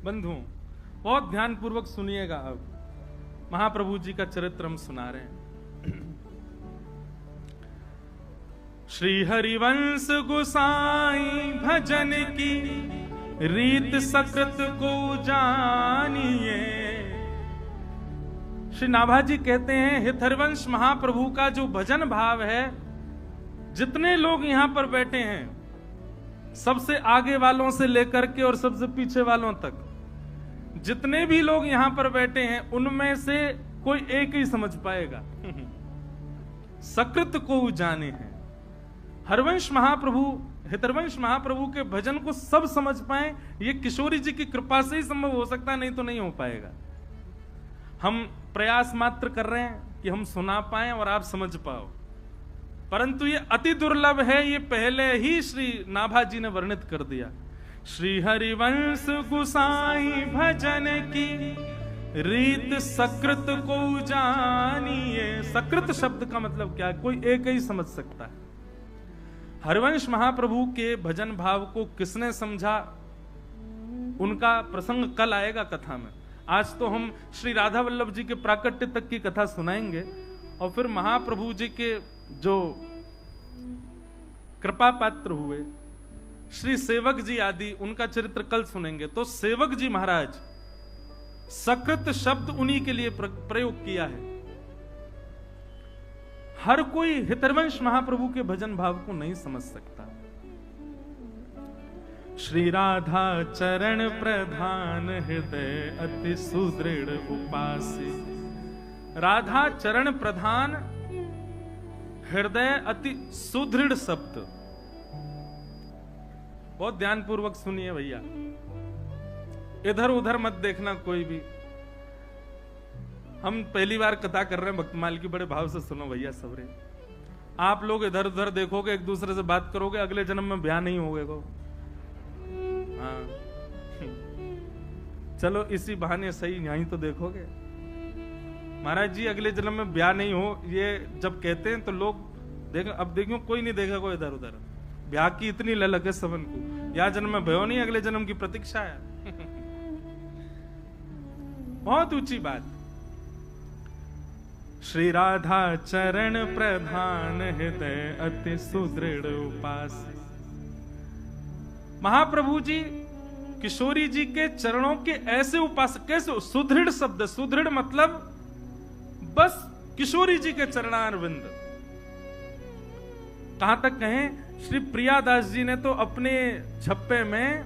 बंधुओं, बहुत ध्यान पूर्वक सुनिएगा। अब महाप्रभु जी का चरित्र हम सुना रहे हैं। श्री हरिवंश गोसाई भजन की रीत सकृत को जानिए। श्री नाभाजी कहते हैं, हित हरिवंश महाप्रभु का जो भजन भाव है, जितने लोग यहां पर बैठे हैं, सबसे आगे वालों से लेकर के और सबसे पीछे वालों तक, जितने भी लोग यहां पर बैठे हैं, उनमें से कोई एक ही समझ पाएगा। सकृत को जाने हैं। हरवंश महाप्रभु, हितरवंश महाप्रभु के भजन को सब समझ पाए, ये किशोरी जी की कृपा से ही संभव हो सकता है, नहीं तो नहीं हो पाएगा। हम प्रयास मात्र कर रहे हैं कि हम सुना पाए और आप समझ पाओ, परंतु ये अति दुर्लभ है। ये पहले ही श्री नाभा जी ने वर्णित कर दिया। श्री हरिवंश गोसाई भजन की रीत सकृत को जानिए। सकृत शब्द का मतलब क्या है? कोई एक ही समझ सकता है। हरिवंश महाप्रभु के भजन भाव को किसने समझा, उनका प्रसंग कल आएगा कथा में। आज तो हम श्री राधा वल्लभ जी के प्राकट्य तक की कथा सुनाएंगे और फिर महाप्रभु जी के जो कृपा पात्र हुए श्री सेवक जी आदि, उनका चरित्र कल सुनेंगे। तो सेवक जी महाराज, सकृत शब्द उन्हीं के लिए प्रयोग किया है। हर कोई हितरवंश महाप्रभु के भजन भाव को नहीं समझ सकता। श्री राधा चरण प्रधान हृदय अति सुदृढ़ उपासी। राधा चरण प्रधान हृदय अति सुदृढ़ शब्द, बहुत ध्यान पूर्वक सुनिए भैया, इधर उधर मत देखना कोई भी। हम पहली बार कथा कर रहे हैं भक्तमाल की, बड़े भाव से सुनो भैया सबरे। आप लोग इधर उधर देखोगे, एक दूसरे से बात करोगे, अगले जन्म में ब्याह नहीं होगा। हाँ चलो इसी बहाने सही यहीं तो देखोगे। महाराज जी अगले जन्म में ब्याह नहीं हो, ये जब कहते हैं तो लोग देख, अब देखो कोई नहीं देखेगा इधर उधर। ब्याह की इतनी ललक है सबन को, या जन्म में भयो नहीं, अगले जन्म की प्रतीक्षा है। बहुत ऊंची बात। श्री राधा चरण प्रधान हृदय अति सुदृढ़ उपास। महाप्रभु जी किशोरी जी के चरणों के ऐसे उपासक। कैसे? सुदृढ़ शब्द, सुदृढ़ मतलब बस किशोरी जी के चरणारविंद। कहां तक कहें, श्री प्रियादास जी ने तो अपने छप्पे में,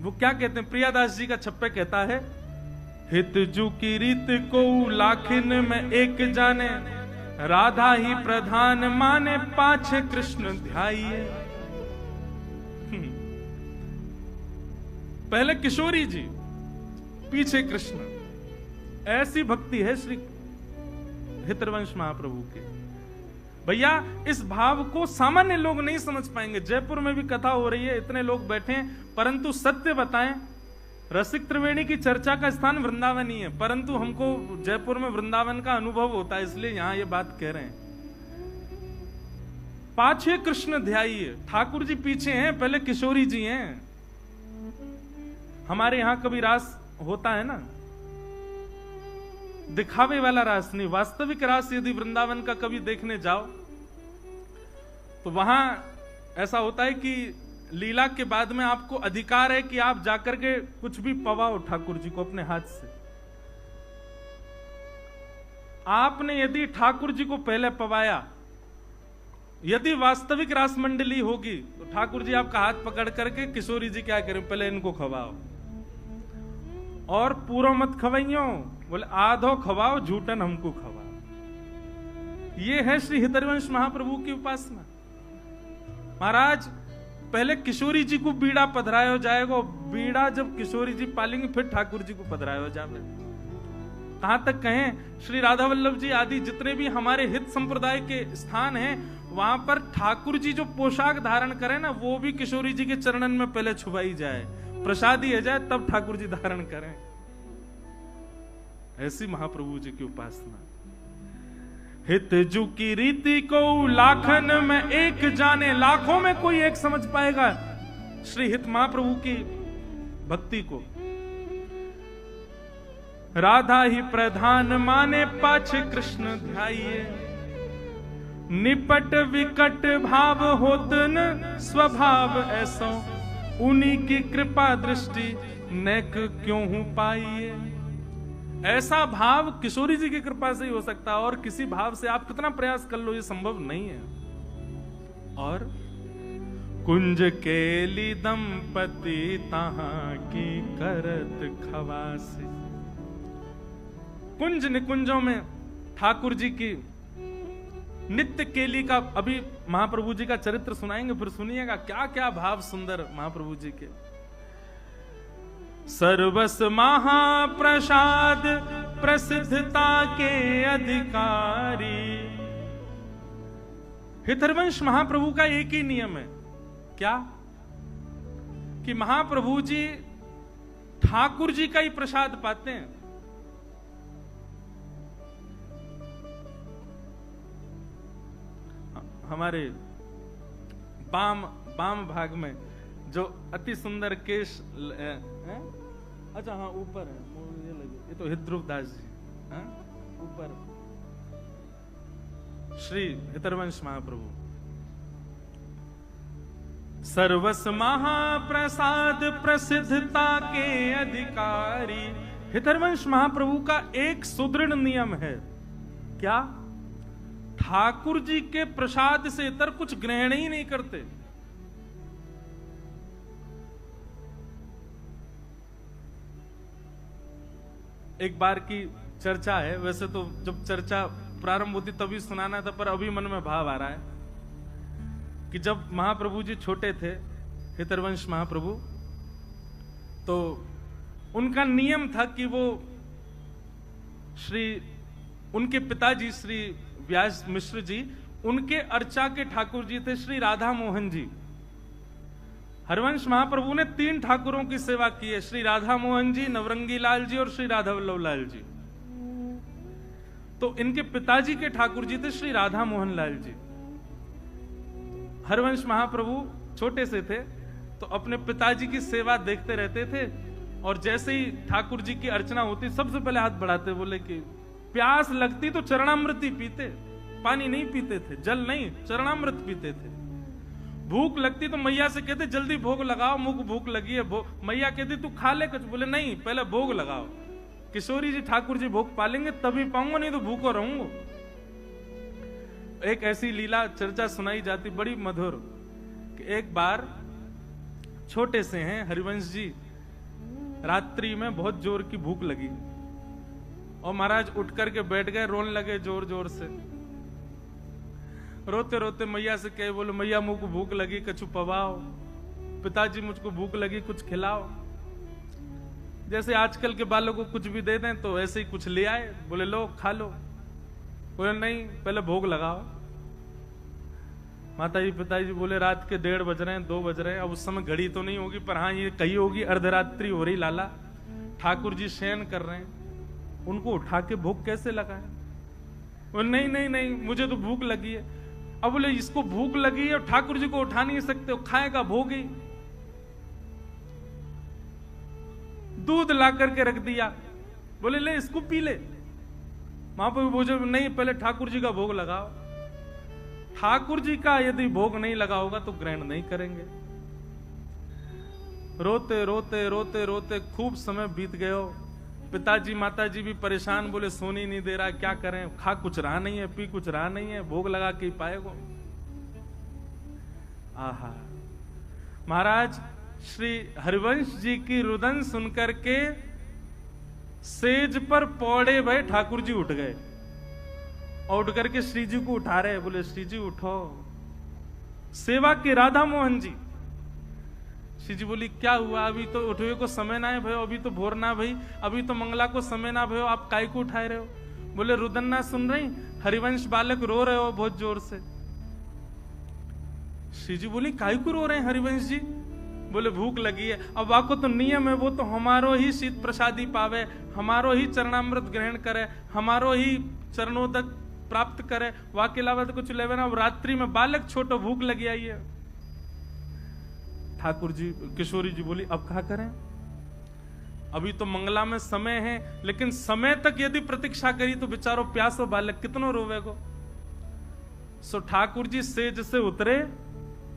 वो क्या कहते हैं, प्रियादास जी का छप्पे कहता है, हित जू की रीत को लाखिन में एक जाने, राधा ही प्रधान माने पाछे कृष्ण ध्याइए। पहले किशोरी जी, पीछे कृष्ण, ऐसी भक्ति है श्री हितरवंश महाप्रभु के। भैया इस भाव को सामान्य लोग नहीं समझ पाएंगे। जयपुर में भी कथा हो रही है, इतने लोग बैठे हैं, परंतु सत्य बताएं, रसिक त्रिवेणी की चर्चा का स्थान वृंदावन ही है, परंतु हमको जयपुर में वृंदावन का अनुभव होता है, इसलिए यहां ये बात कह रहे हैं। पाछे कृष्ण ध्याइए। ठाकुर जी पीछे हैं, पहले किशोरी जी हैं। हमारे यहां कभी रास होता है ना, दिखावे वाला रास नहीं, वास्तविक रास यदि वृंदावन का कभी देखने जाओ तो वहां ऐसा होता है कि लीला के बाद में आपको अधिकार है कि आप जाकर के कुछ भी पवाओ ठाकुर जी को अपने हाथ से। आपने यदि ठाकुर जी को पहले पवाया, यदि वास्तविक रास मंडली होगी तो ठाकुर जी आपका हाथ पकड़ करके, किशोरी जी क्या करें, पहले इनको खवाओ, और पूरा मत खवाइयो, बोले आधो खवाओ, झूठन हमको खवाओ। ये है श्री हितरवंश महाप्रभु की उपासना। महाराज पहले किशोरी जी को बीड़ा पधरायो जाएगा, बीड़ा जब किशोरी जी पालेंगे फिर ठाकुर जी को पधरायो जाए। कहां तक कहें, श्री राधा वल्लभ जी आदि जितने भी हमारे हित संप्रदाय के स्थान हैं, वहां पर ठाकुर जी जो पोशाक धारण करें ना, वो भी किशोरी जी के चरणन में पहले छुपाई जाए, प्रसाद दिया जाए, तब ठाकुर जी धारण करें। ऐसी महाप्रभु जी की उपासना। हित जू की रीति को लाखन में एक जाने, लाखों में कोई एक समझ पाएगा श्री हित महाप्रभु की भक्ति को। राधा ही प्रधान माने पाछे कृष्ण ध्याइए, निपट विकट भाव होत न स्वभाव ऐसो, उन्हीं की कृपा दृष्टि नेक क्यों हूं पाइए। ऐसा भाव किशोरी जी की कृपा से ही हो सकता है, और किसी भाव से आप कितना प्रयास कर लो ये संभव नहीं है। और कुंज केली दंपति तहां की करत खवासी। कुंज निकुंजों में ठाकुर जी की नित्य केली का, अभी महाप्रभु जी का चरित्र सुनाएंगे, फिर सुनिएगा क्या क्या भाव सुंदर महाप्रभु जी के। सर्वस महाप्रसाद प्रसिद्धता के अधिकारी। हितरवंश महाप्रभु का एक ही नियम है, क्या कि महाप्रभु जी ठाकुर जी का ही प्रसाद पाते हैं। हमारे बाम भाग में जो अति सुंदर केश अच्छा हाँ ऊपर है, ये तो हितध्रुव दास जी, हाँ ऊपर श्री हितरवंश महाप्रभु। सर्वस महाप्रसाद प्रसिद्धता के अधिकारी। हितरवंश महाप्रभु का एक सुदृढ़ नियम है, क्या? ठाकुर जी के प्रसाद से इतर कुछ ग्रहण ही नहीं करते। एक बार की चर्चा है, वैसे तो जब चर्चा प्रारंभ होती तभी सुनाना था, पर अभी मन में भाव आ रहा है कि जब महाप्रभु जी छोटे थे, हितरवंश महाप्रभु, तो उनका नियम था कि वो उनके पिताजी श्री व्यास मिश्र जी, उनके अर्चा के ठाकुर जी थे श्री राधा मोहन जी। हरवंश महाप्रभु ने 3 ठाकुरों की सेवा की है, श्री राधा मोहन जी, नवरंगी लाल जी और श्री राधा वल्लभ लाल जी। तो इनके पिताजी के ठाकुर जी थे श्री राधा मोहन लाल जी। हरवंश महाप्रभु छोटे से थे तो अपने पिताजी की सेवा देखते रहते थे, और जैसे ही ठाकुर जी की अर्चना होती सबसे पहले हाथ बढ़ाते, बोले कि प्यास लगती तो चरणामृत ही पीते, पानी नहीं पीते थे, जल नहीं, चरणामृत पीते थे। भूख लगती तो मैया से कहते जल्दी भोग लगाओ, मुख भूख लगी है। मैया कहती तू खा ले कुछ, बोले नहीं पहले भोग लगाओ। किशोरी जी ठाकुर जी भोग पालेंगे तभी पाऊंगा, नहीं तो भूखो रहूंगा। एक ऐसी लीला चर्चा सुनाई जाती बड़ी मधुर कि एक बार छोटे से हैं हरिवंश जी, रात्रि में बहुत जोर की भूख लगी और महाराज उठ करके बैठ गए, रोने लगे जोर जोर से। रोते रोते मैया से कहे, बोले मैया मुझको भूख लगी, कछु पवाओ। पिताजी मुझको भूख लगी, कुछ खिलाओ। जैसे आजकल के बालों को कुछ भी दे दें तो ऐसे ही कुछ ले आए, बोले लो खा लो। बोले नहीं पहले भोग लगाओ। माताजी पिताजी बोले रात के 1:30 बज रहे हैं, 2 बज रहे हैं। अब उस समय घड़ी तो नहीं होगी, पर हाँ ये कही होगी अर्धरात्रि हो रही लाला, ठाकुर जी शयन कर रहे हैं, उनको उठा के भोग कैसे लगाए? बोले नहीं नहीं नहीं मुझे तो भूख लगी है। अब बोले इसको भूख लगी है और ठाकुर जी को उठा नहीं सकते, खाएगा भोग ही। दूध ला करके रख दिया, बोले ले इसको पी ले। महाप्रभु बोले नहीं पहले ठाकुर जी का भोग लगाओ। ठाकुर जी का यदि भोग नहीं लगा होगा तो ग्रहण नहीं करेंगे। रोते रोते रोते रोते खूब समय बीत गयो। पिताजी माताजी भी परेशान, बोले सोनी नहीं दे रहा, क्या करें? खा कुछ रहा नहीं है, पी कुछ रहा नहीं है, भोग लगा के ही पाएगो। आहा, महाराज श्री हरिवंश जी की रुदन सुनकर के सेज पर पौड़े भय ठाकुर जी उठ गए और उठ करके श्री जी को उठा रहे, बोले श्री जी उठो। सेवा के राधा मोहन जी। श्री जी बोली क्या हुआ? अभी तो उठवे को समय ना है भयो, अभी तो भोर ना भई, अभी तो मंगला को समय ना भयो, आप काय को उठाए रहे हो? बोले रुदन ना सुन रही, हरिवंश बालक रो रहे हो बहुत जोर से। श्री जी बोली काय को रो रहे हैं हरिवंश जी? बोले भूख लगी है। अब वाको तो नियम है, वो तो हमारो ही शीत प्रसादी पावे, हमारो ही चरणामृत ग्रहण करे, हमारो ही चरणोदक प्राप्त करे, वाके अलावा तो कुछ लेवे ना। अब रात्रि में बालक छोटो भूख लगी आई है। ठाकुर जी किशोरी जी बोली अब क्या करें? अभी तो मंगला में समय है, लेकिन समय तक यदि प्रतीक्षा करी तो बेचारो प्यासो बालक कितनो रोवेगो। सो ठाकुर जी सेज से उतरे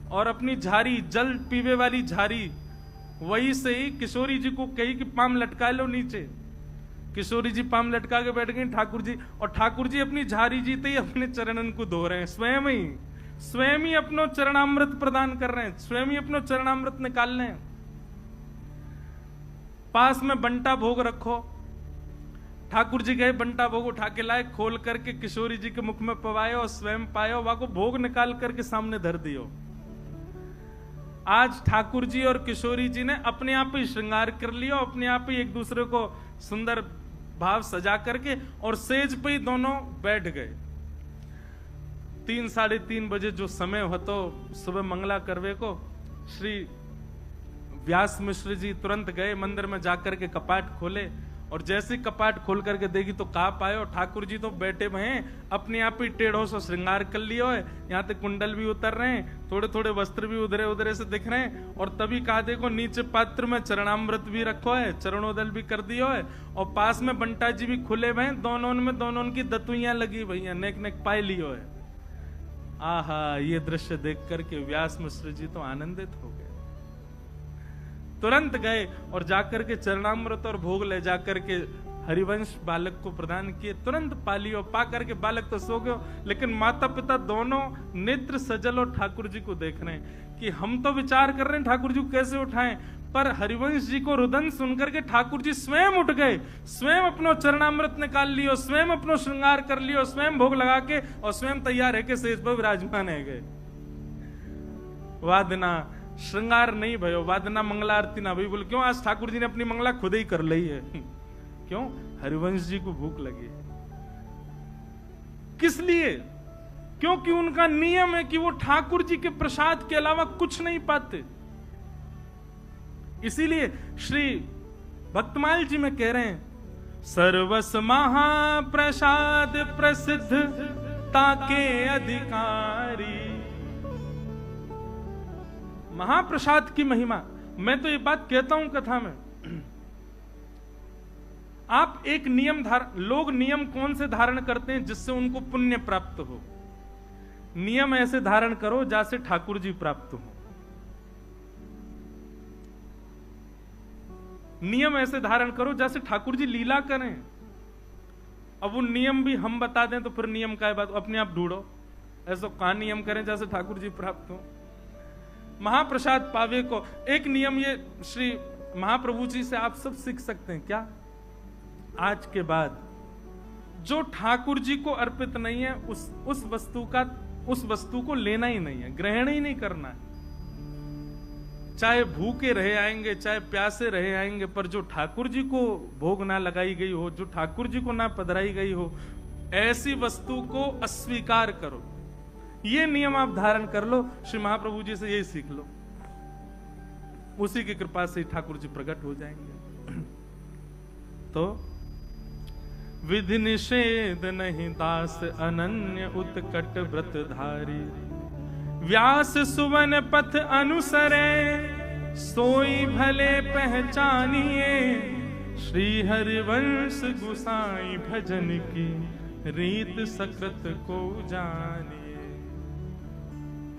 और अपनी झारी, जल पीवे वाली झारी, वही से ही किशोरी जी को कही कि पाम लटका लो नीचे। किशोरी जी पाम लटका के बैठ गई ठाकुर जी, और ठाकुर जी अपनी झारी जीते ही अपने चरणन को धो रहे हैं, स्वयं ही अपनो चरणामृत प्रदान कर रहे हैं, स्वयं ही अपनो चरणामृत निकाल रहे हैं। पास में बंटा भोग रखो, ठाकुर जी गए बंटा भोग उठा के लाए, खोल करके किशोरी जी के मुख में पवायो और स्वयं पायो, वहां को भोग निकाल करके सामने धर दियो। आज ठाकुर जी और किशोरी जी ने अपने आप ही श्रृंगार कर लिया, अपने आप ही एक दूसरे को सुंदर भाव सजा करके और सेज पे ही दोनों बैठ गए। 3-3:30 बजे जो समय हो तो सुबह मंगला करवे को श्री व्यास मिश्र जी तुरंत गए मंदिर में जाकर के कपाट खोले, और जैसे कपाट खोल करके देखी तो कहा पायो ठाकुर जी तो बैठे हुए हैं, अपने आप ही टेढ़ों से श्रृंगार कर लियो है, यहाँ तक कुंडल भी उतर रहे हैं, थोड़े थोड़े वस्त्र भी उधरे उधरे से दिख रहे हैं, और तभी कहा देखो नीचे पात्र में चरणामृत भी रखो है, चरणोदल भी कर दियो है, और पास में बंटा जी भी खुले हुए हैं, दोनों की दतुइयां लगी हुई है, नेक नेक पाए लियो है। आहा, ये दृश्य देख करके व्यास मिश्र जी तो आनंदित हो गए, तुरंत गए और जाकर के चरणामृत और भोग ले जाकर के हरिवंश बालक को प्रदान किए, तुरंत पा लियो। पा करके बालक तो सो गयो, लेकिन माता पिता दोनों नेत्र सजल और ठाकुर जी को देख रहे हैं कि हम तो विचार कर रहे हैं ठाकुर जी को कैसे उठाएं, पर हरिवंश जी को रुदन सुनकर के ठाकुर जी स्वयं उठ गए, स्वयं अपनो चरणामृत निकाल लियो, स्वयं अपनो श्रृंगार कर लियो, स्वयं भोग लगा के और स्वयं तैयार है के सेज पर विराजमान है गए। वादना श्रृंगार नहीं भयो, वादना मंगला आरती ना भई। बोले क्यों? आज ठाकुर जी ने अपनी मंगला खुद ही कर ली है। क्यों? हरिवंश जी को भूख लगी। किस लिए? क्योंकि उनका नियम है कि वो ठाकुर जी के प्रसाद के अलावा कुछ नहीं पाते। इसीलिए श्री भक्तमाल जी में कह रहे हैं, सर्वस महाप्रसाद प्रसिद्ध ताके अधिकारी। महाप्रसाद की महिमा, मैं तो ये बात कहता हूं कथा में, आप एक नियम लोग नियम कौन से धारण करते हैं जिससे उनको पुण्य प्राप्त हो? नियम ऐसे धारण करो जैसे ठाकुर जी प्राप्त हो। नियम ऐसे धारण करो जैसे ठाकुर जी लीला करें। अब वो नियम भी हम बता दें तो फिर नियम का बात अपने आप ढूंढो, ऐसा कहां नियम करें जैसे ठाकुर जी प्राप्त हो। महाप्रसाद पावे को एक नियम ये श्री महाप्रभु जी से आप सब सीख सकते हैं। क्या? आज के बाद जो ठाकुर जी को अर्पित नहीं है उस वस्तु को लेना ही नहीं है, ग्रहण ही नहीं करना है। चाहे भूखे रहे आएंगे, चाहे प्यासे रहे आएंगे, पर जो ठाकुर जी को भोग ना लगाई गई हो, जो ठाकुर जी को ना पधराई गई हो, ऐसी वस्तु को अस्वीकार करो। ये नियम आप धारण कर लो, श्री महाप्रभु जी से यही सीख लो, उसी की कृपा से ठाकुर जी प्रकट हो जाएंगे। तो विधि निषेध नहीं दास अनन्य उत्कट व्रतधारी, व्यास सुवन पथ अनुसरे सोई भले पहचानिए, श्री हरिवंश गुसाई भजन की रीत सकृत को जानिए।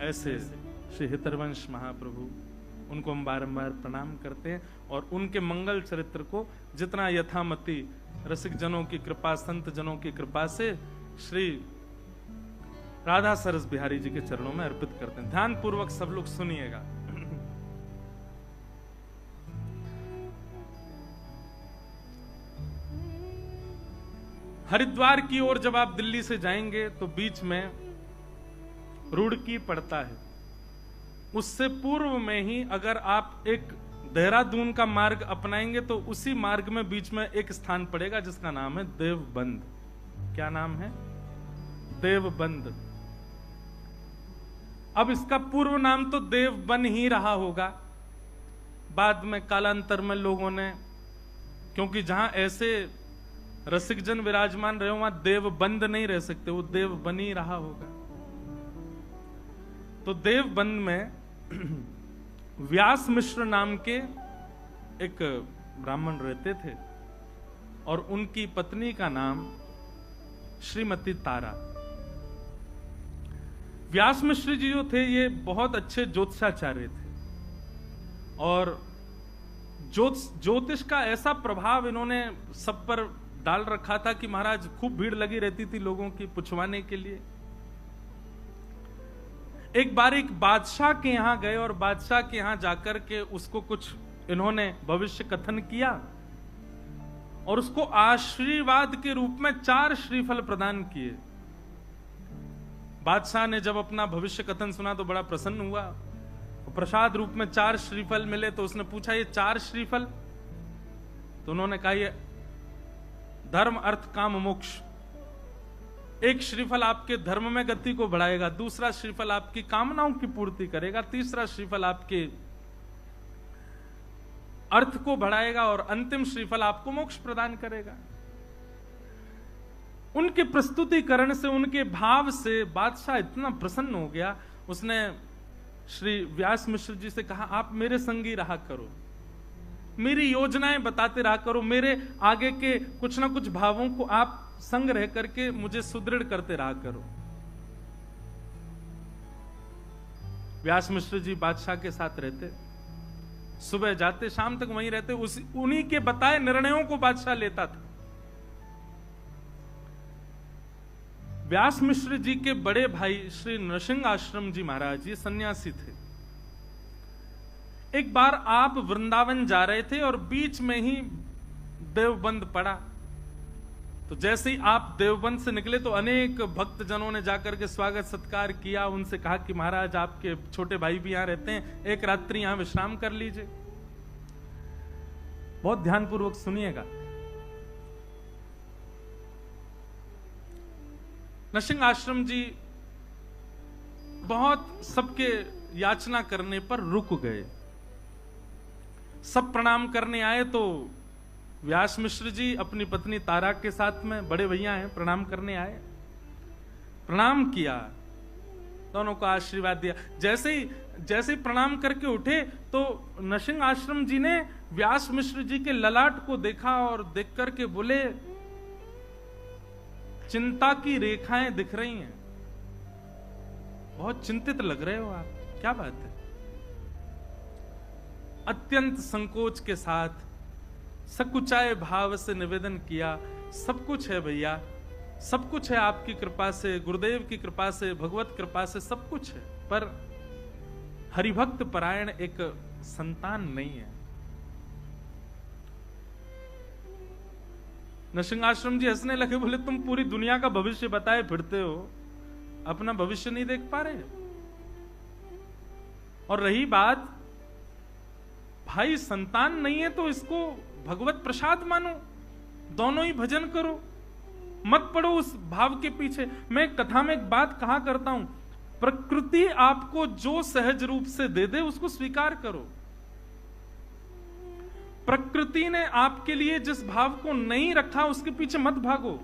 ऐसे श्री हितरवंश महाप्रभु, उनको हम बारंबार प्रणाम करते हैं और उनके मंगल चरित्र को जितना यथामति रसिक जनों की कृपा, संत जनों की कृपा से श्री राधा सरस बिहारी जी के चरणों में अर्पित करते हैं। ध्यान पूर्वक सब लोग सुनिएगा। हरिद्वार की ओर जब आप दिल्ली से जाएंगे तो बीच में रुड़की पड़ता है, उससे पूर्व में ही अगर आप एक देहरादून का मार्ग अपनाएंगे तो उसी मार्ग में बीच में एक स्थान पड़ेगा जिसका नाम है देवबंद। क्या नाम है? देवबंद। अब इसका पूर्व नाम तो देवबन ही रहा होगा, बाद में कालांतर में लोगों ने, क्योंकि जहां ऐसे रसिक जन विराजमान रहे वहां देवबंद नहीं रह सकते, वो देवबन ही रहा होगा। तो देवबंद में व्यास मिश्र नाम के एक ब्राह्मण रहते थे और उनकी पत्नी का नाम श्रीमती तारा। व्यास मिश्र जी जो थे ये बहुत अच्छे ज्योतिषाचार्य थे और ज्योतिष का ऐसा प्रभाव इन्होंने सब पर डाल रखा था कि महाराज खूब भीड़ लगी रहती थी लोगों की पुछवाने के लिए। एक बार एक बादशाह के यहां गए और बादशाह के यहां जाकर के उसको कुछ इन्होंने भविष्य कथन किया और उसको आशीर्वाद के रूप में 4 श्रीफल प्रदान किए। बादशाह ने जब अपना भविष्य कथन सुना तो बड़ा प्रसन्न हुआ। प्रसाद रूप में 4 श्रीफल मिले तो उसने पूछा ये 4 श्रीफल? तो उन्होंने कहा ये धर्म अर्थ काम मोक्ष। एक श्रीफल आपके धर्म में गति को बढ़ाएगा, दूसरा श्रीफल आपकी कामनाओं की पूर्ति करेगा, तीसरा श्रीफल आपके अर्थ को बढ़ाएगा और अंतिम श्रीफल आपको मोक्ष प्रदान करेगा। उनके प्रस्तुतिकरण से, उनके भाव से बादशाह इतना प्रसन्न हो गया, उसने श्री व्यास मिश्र जी से कहा आप मेरे संगी रहा करो, मेरी योजनाएं बताते रहा करो, मेरे आगे के कुछ ना कुछ भावों को आप संग रह करके मुझे सुदृढ़ करते रहा करो। व्यास मिश्र जी बादशाह के साथ रहते, सुबह जाते शाम तक वहीं रहते, उन्हीं के बताए निर्णयों को बादशाह लेता था। व्यास मिश्र जी के बड़े भाई श्री नृसिंह आश्रम जी महाराज ये सन्यासी थे। एक बार आप वृंदावन जा रहे थे और बीच में ही देवबंद पड़ा, तो जैसे ही आप देवबंद से निकले तो अनेक भक्त जनों ने जाकर के स्वागत सत्कार किया, उनसे कहा कि महाराज आपके छोटे भाई भी यहां रहते हैं, एक रात्रि यहां विश्राम कर लीजिए। बहुत ध्यानपूर्वक सुनिएगा। नृसिंह आश्रम जी बहुत सबके याचना करने पर रुक गए। सब प्रणाम करने आए तो व्यास मिश्र जी अपनी पत्नी तारा के साथ में, बड़े भैया हैं, प्रणाम करने आए, प्रणाम किया, दोनों को आशीर्वाद दिया। जैसे ही प्रणाम करके उठे तो नृसिंह आश्रम जी ने व्यास मिश्र जी के ललाट को देखा और देख करके बोले चिंता की रेखाएं दिख रही हैं, बहुत चिंतित लग रहे हो आप, क्या बात है? अत्यंत संकोच के साथ सकुचाए भाव से निवेदन किया, सब कुछ है भैया, सब कुछ है आपकी कृपा से, गुरुदेव की कृपा से, भगवत कृपा से सब कुछ है, पर हरिभक्त परायण एक संतान नहीं है। नृसिंह आश्रम जी हंसने लगे, बोले तुम पूरी दुनिया का भविष्य बताए फिरते हो, अपना भविष्य नहीं देख पा रहे। और रही बात भाई संतान नहीं है तो इसको भगवत प्रसाद मानो, दोनों ही भजन करो, मत पड़ो उस भाव के पीछे। मैं कथा में एक बात कहा करता हूं, प्रकृति आपको जो सहज रूप से दे दे उसको स्वीकार करो। प्रकृति ने आपके लिए जिस भाव को नहीं रखा उसके पीछे मत भागो,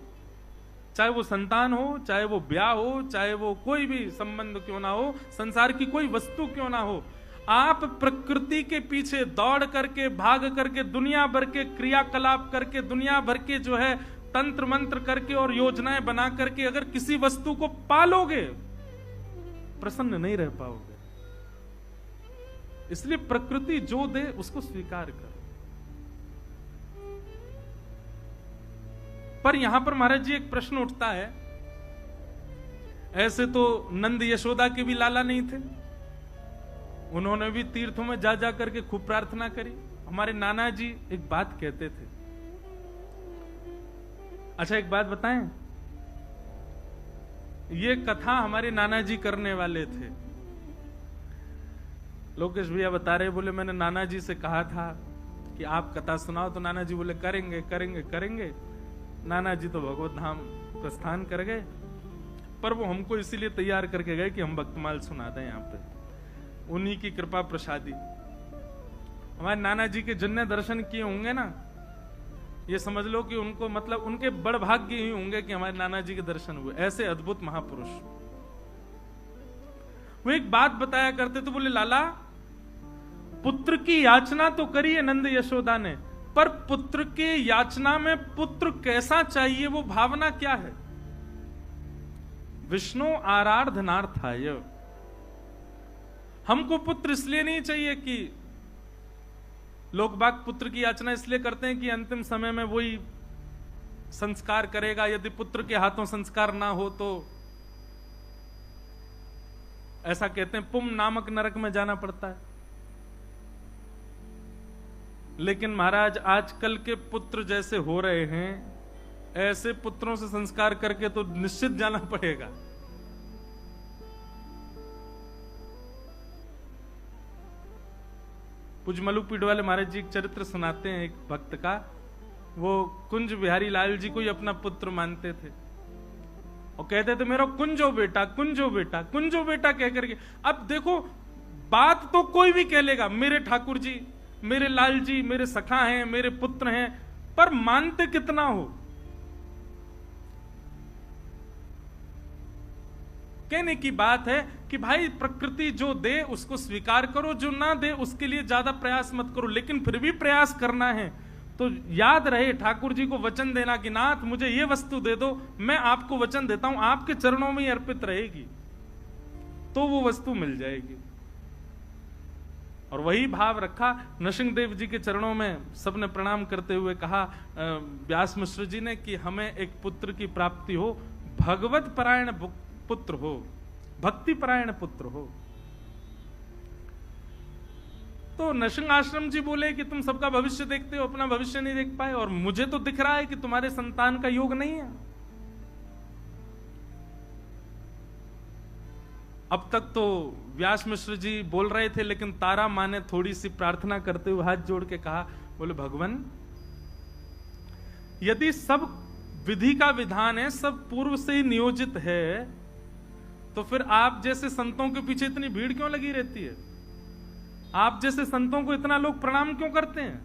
चाहे वो संतान हो, चाहे वो ब्याह हो, चाहे वो कोई भी संबंध क्यों ना हो, संसार की कोई वस्तु क्यों ना हो। आप प्रकृति के पीछे दौड़ करके, भाग करके, दुनिया भर के क्रियाकलाप करके, दुनिया भर के जो है तंत्र मंत्र करके और योजनाएं बना करके अगर किसी वस्तु को पालोगे, प्रसन्न नहीं रह पाओगे। इसलिए प्रकृति जो दे उसको स्वीकार करो। पर यहां पर महाराज जी एक प्रश्न उठता है, ऐसे तो नंद यशोदा के भी लाला नहीं थे, उन्होंने भी तीर्थों में जा जा करके खूब प्रार्थना करी। हमारे नाना जी एक बात कहते थे, अच्छा एक बात बताएं, ये कथा हमारे नाना जी करने वाले थे। लोकेश भैया बता रहे, बोले मैंने नाना जी से कहा था कि आप कथा सुनाओ, तो नाना जी बोले करेंगे करेंगे करेंगे। नाना जी तो भगवत धाम प्रस्थान कर गए, पर वो हमको इसीलिए तैयार करके गए कि हम भक्तमाल सुना दें यहाँ पे, उन्हीं की कृपा प्रसादी। हमारे नाना जी के जिनने दर्शन किए होंगे ना, ये समझ लो कि उनको मतलब उनके बड़ भाग्य ही होंगे कि हमारे नाना जी के दर्शन हुए। ऐसे अद्भुत महापुरुष। वो एक बात बताया करते तो बोले लाला, पुत्र की याचना तो करी है नंद यशोदा ने, पर पुत्र के याचना में पुत्र कैसा चाहिए, वो भावना क्या है? विष्णु आराधनार्थाय। हमको पुत्र इसलिए नहीं चाहिए कि लोग बाग पुत्र की याचना इसलिए करते हैं कि अंतिम समय में वही संस्कार करेगा, यदि पुत्र के हाथों संस्कार ना हो तो ऐसा कहते हैं पुम नामक नरक में जाना पड़ता है। लेकिन महाराज आजकल के पुत्र जैसे हो रहे हैं, ऐसे पुत्रों से संस्कार करके तो निश्चित जाना पड़ेगा। पूज्य मलुकपीठ वाले महाराज जी एक चरित्र सुनाते हैं एक भक्त का। वो कुंज बिहारी लाल जी को ही अपना पुत्र मानते थे और कहते थे मेरा कुंजो बेटा, कुंजो बेटा, कुंजो बेटा कह करके। अब देखो बात तो कोई भी कह लेगा, मेरे ठाकुर जी, मेरे लाल जी, मेरे सखा हैं, मेरे पुत्र हैं, पर मानते कितना हो? कहने की बात है कि भाई प्रकृति जो दे उसको स्वीकार करो, जो ना दे उसके लिए ज्यादा प्रयास मत करो, लेकिन फिर भी प्रयास करना है तो याद रहे ठाकुर जी को वचन देना कि नाथ मुझे ये वस्तु दे दो, मैं आपको वचन देता हूं आपके चरणों में ही अर्पित रहेगी, तो वो वस्तु मिल जाएगी। और वही भाव रखा। नरसिंहदेव जी के चरणों में सबने प्रणाम करते हुए कहा व्यास मिश्र जी ने कि हमें एक पुत्र की प्राप्ति हो, भगवत परायण पुत्र हो, भक्ति परायण पुत्र हो। तो नरसिंह आश्रम जी बोले कि तुम सबका भविष्य देखते हो, अपना भविष्य नहीं देख पाए, और मुझे तो दिख रहा है कि तुम्हारे संतान का योग नहीं है। अब तक तो व्यास मिश्र जी बोल रहे थे, लेकिन तारा माँ ने थोड़ी सी प्रार्थना करते हुए हाथ जोड़ के कहा, बोले भगवान यदि सब विधि का विधान है, सब पूर्व से ही नियोजित है, तो फिर आप जैसे संतों के पीछे इतनी भीड़ क्यों लगी रहती है? आप जैसे संतों को इतना लोग प्रणाम क्यों करते हैं?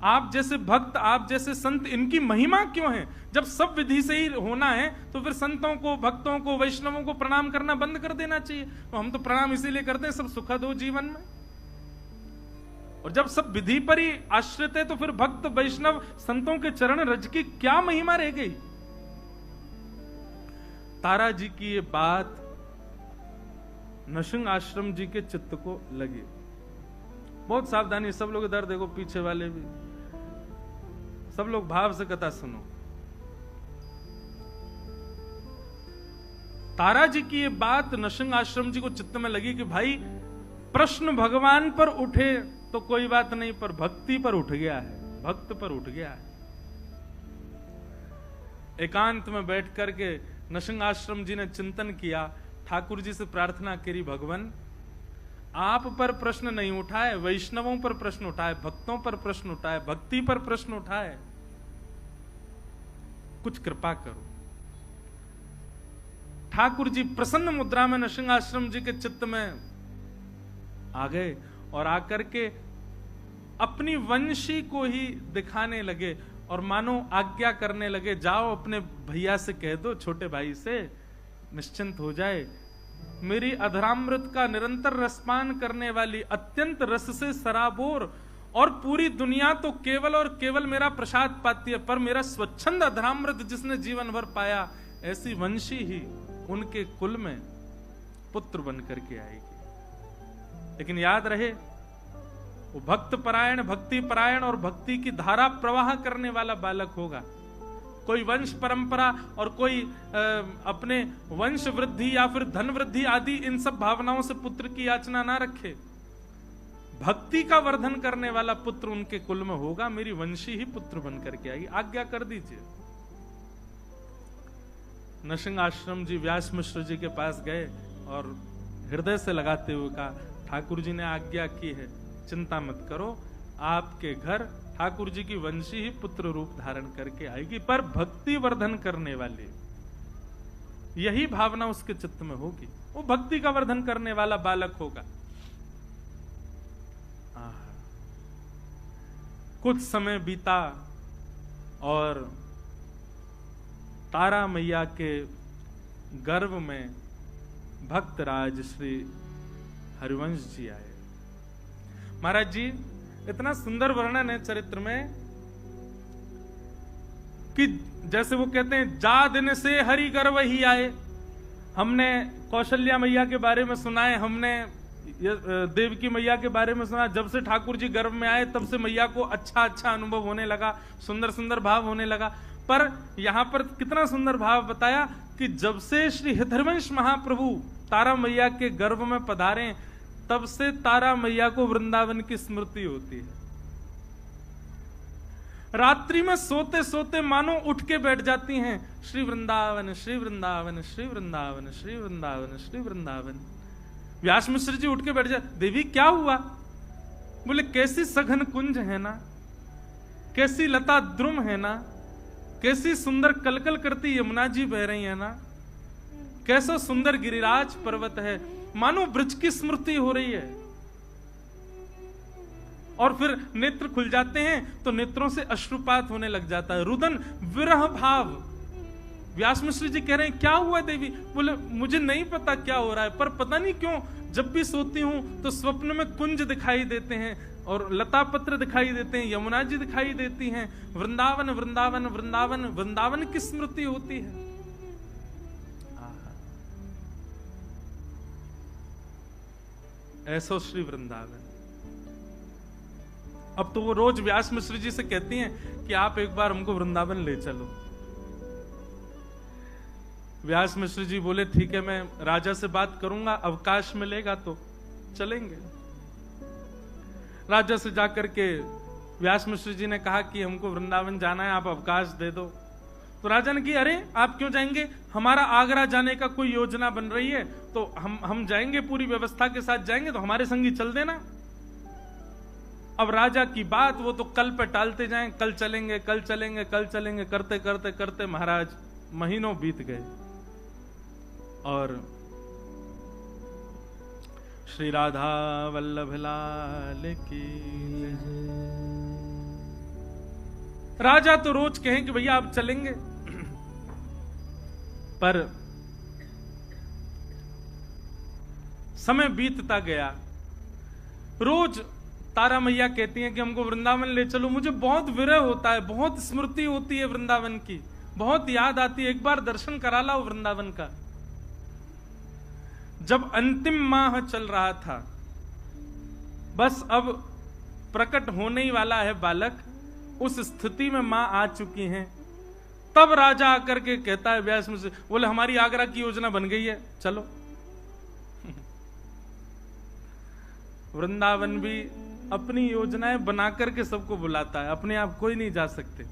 आप जैसे भक्त, आप जैसे संत, इनकी महिमा क्यों है? जब सब विधि से ही होना है तो फिर संतों को, भक्तों को, वैष्णवों को प्रणाम करना बंद कर देना चाहिए। तो हम तो प्रणाम इसीलिए करते हैं सब सुखद हो जीवन में। और जब सब विधि पर ही आश्रित है तो फिर भक्त, वैष्णव, संतों के चरण रज की क्या महिमा रह गई? तारा जी की ये बात नरसिंह आश्रम जी के चित्त को लगी। बहुत सावधानी, सब लोग इधर देखो, पीछे वाले भी, सब लोग भाव से कथा सुनो। तारा जी की ये बात नरसिंह आश्रम जी को चित्त में लगी कि भाई प्रश्न भगवान पर उठे तो कोई बात नहीं, पर भक्ति पर उठ गया है, भक्त पर उठ गया है। एकांत में बैठ करके नरसिंह आश्रम जी ने चिंतन किया, ठाकुर जी से प्रार्थना करी, भगवान आप पर प्रश्न नहीं उठाए, वैष्णवों पर प्रश्न उठाए, भक्तों पर प्रश्न उठाए, भक्ति पर प्रश्न उठाए, कुछ कृपा करो। ठाकुर जी प्रसन्न मुद्रा में नरसिंह आश्रम जी के चित्त में आ गए और आकर के अपनी वंशी को ही दिखाने लगे और मानो आज्ञा करने लगे, जाओ अपने भैया से कह दो, छोटे भाई से, निश्चिंत हो जाए। मेरी अधरामृत का निरंतर रसपान करने वाली, अत्यंत रस से सराबोर, और पूरी दुनिया तो केवल और केवल मेरा प्रसाद पाती है, पर मेरा स्वच्छंद अधरामृत जिसने जीवन भर पाया, ऐसी वंशी ही उनके कुल में पुत्र बन करके आएगी। लेकिन याद रहे वो भक्त परायण, भक्ति परायण और भक्ति की धारा प्रवाह करने वाला बालक होगा। कोई वंश परंपरा और कोई अपने वंश वृद्धि या फिर धन वृद्धि आदि इन सब भावनाओं से पुत्र की याचना ना रखे। भक्ति का वर्धन करने वाला पुत्र उनके कुल में होगा, मेरी वंशी ही पुत्र बन करके आएगी, आज्ञा कर दीजिए। नरसिंह आश्रम जी व्यास मिश्र जी के पास गए और हृदय से लगाते हुए कहा, ठाकुर जी ने आज्ञा की है, चिंता मत करो, आपके घर ठाकुर जी की वंशी ही पुत्र रूप धारण करके आएगी, पर भक्ति वर्धन करने वाले, यही भावना उसके चित्त में होगी, वो भक्ति का वर्धन करने वाला बालक होगा। कुछ समय बीता और तारा मैया के गर्भ में भक्तराज श्री हरिवंश जी आए। महाराज जी इतना सुंदर वर्णन है चरित्र में कि जैसे वो कहते हैं, जा दिन से हरि गर्भ ही आए। हमने कौशल्या मैया के बारे में सुना है, हमने देवकी मैया के बारे में सुना। जब से ठाकुर जी गर्भ में आए तब से मैया को अच्छा अच्छा अनुभव होने लगा, सुंदर सुंदर भाव होने लगा। पर यहां पर कितना सुंदर भाव बताया कि जब से श्री हितरवंश महाप्रभु तारा मैया के गर्भ में पधारे, तब से तारा मैया को वृंदावन की स्मृति होती है। रात्रि में सोते सोते मानो उठ के बैठ जाती हैं, श्री वृंदावन श्री वृंदावन श्री वृंदावन श्री वृंदावन श्री वृंदावन। व्यास मिश्र जी उठ के बैठ जाते, देवी क्या हुआ? बोले कैसी सघन कुंज है ना, कैसी लता द्रुम है ना, कैसी सुंदर कलकल करती यमुना जी बह रही है ना, कैसा सुंदर गिरिराज पर्वत है, मानो ब्रज की स्मृति हो रही है। और फिर नेत्र खुल जाते हैं तो नेत्रों से अश्रुपात होने लग जाता है, रुदन विरह भाव। व्यास मिश्र जी कह रहे हैं क्या हुआ देवी? बोले मुझे नहीं पता क्या हो रहा है, पर पता नहीं क्यों जब भी सोती हूं तो स्वप्न में कुंज दिखाई देते हैं और लता पत्र दिखाई देते हैं, यमुना जी दिखाई देती हैं, वृंदावन वृंदावन वृंदावन वृंदावन की स्मृति होती है। ऐसो श्री वृंदावन। अब तो वो रोज व्यास मिश्र जी से कहती हैं कि आप एक बार हमको वृंदावन ले चलो। व्यास मिश्र जी बोले ठीक है, मैं राजा से बात करूंगा, अवकाश मिलेगा तो चलेंगे। राजा से जाकर के व्यास मिश्र जी ने कहा कि हमको वृंदावन जाना है, आप अवकाश दे दो। तो राजा ने कहा अरे आप क्यों जाएंगे, हमारा आगरा जाने का कोई योजना बन रही है, तो हम जाएंगे, पूरी व्यवस्था के साथ जाएंगे, तो हमारे संग ही चल देना। अब राजा की बात वो तो कल पे टालते जाएं, कल चलेंगे कल चलेंगे कल चलेंगे, करते करते करते महाराज महीनों बीत गए। और श्री राधा वल्लभ लाल की राजा तो रोज कहें कि भैया आप चलेंगे, पर समय बीतता गया। रोज तारा मैया कहती हैं कि हमको वृंदावन ले चलो, मुझे बहुत विरह होता है, बहुत स्मृति होती है वृंदावन की, बहुत याद आती है, एक बार दर्शन करा लाओ वृंदावन का। जब अंतिम माह चल रहा था, बस अब प्रकट होने ही वाला है बालक, उस स्थिति में मां आ चुकी हैं, तब राजा आकर के कहता है व्यास मुझसे, बोले हमारी आगरा की योजना बन गई है, चलो। वृंदावन भी अपनी योजनाएं बना करके सबको बुलाता है, अपने आप कोई नहीं जा सकते।